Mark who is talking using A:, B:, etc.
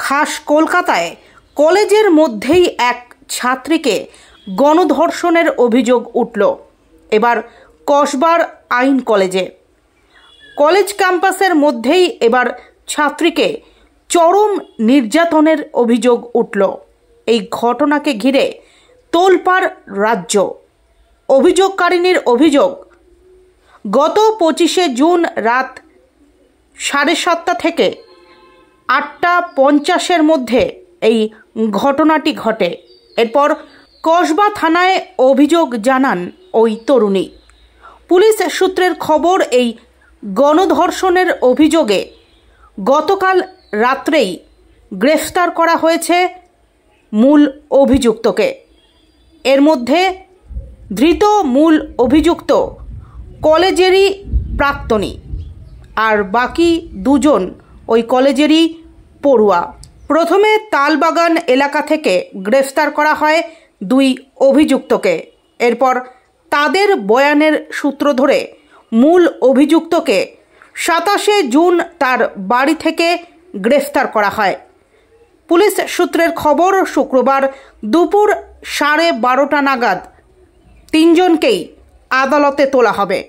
A: খাস কলকাতায় কলেজের মধ্যেই এক ছাত্রীকে গণধর্ষণের অভিযোগ উঠল। এবার কসবার আইন কলেজে কলেজ ক্যাম্পাসের মধ্যেই এবার ছাত্রীকে চরম নির্যাতনের অভিযোগ উঠল। এই ঘটনাকে ঘিরে তোলপাড় রাজ্য। অভিযোগকারিনীর অভিযোগ, গত 25শে জুন রাত 7:30 থেকে 8:50-এর মধ্যে এই ঘটনাটি ঘটে। এরপর কসবা থানায় অভিযোগ জানান ওই তরুণী। পুলিশ সূত্রের খবর, এই গণধর্ষণের অভিযোগে গতকাল রাত্রেই গ্রেফতার করা হয়েছে মূল অভিযুক্তকে। এর মধ্যে ধৃত মূল অভিযুক্ত কলেজেরই প্রাক্তনী, আর বাকি দুজন ওই কলেজেরই পড়ুয়া। প্রথমে তালবাগান এলাকা থেকে গ্রেফতার করা হয় দুই অভিযুক্তকে। এরপর তাদের বয়ানের সূত্র ধরে মূল অভিযুক্তকে 27শে জুন তার বাড়ি থেকে গ্রেফতার করা হয়। পুলিশ সূত্রের খবর, শুক্রবার দুপুর 12:30 নাগাদ তিনজনকেই আদালতে তোলা হবে।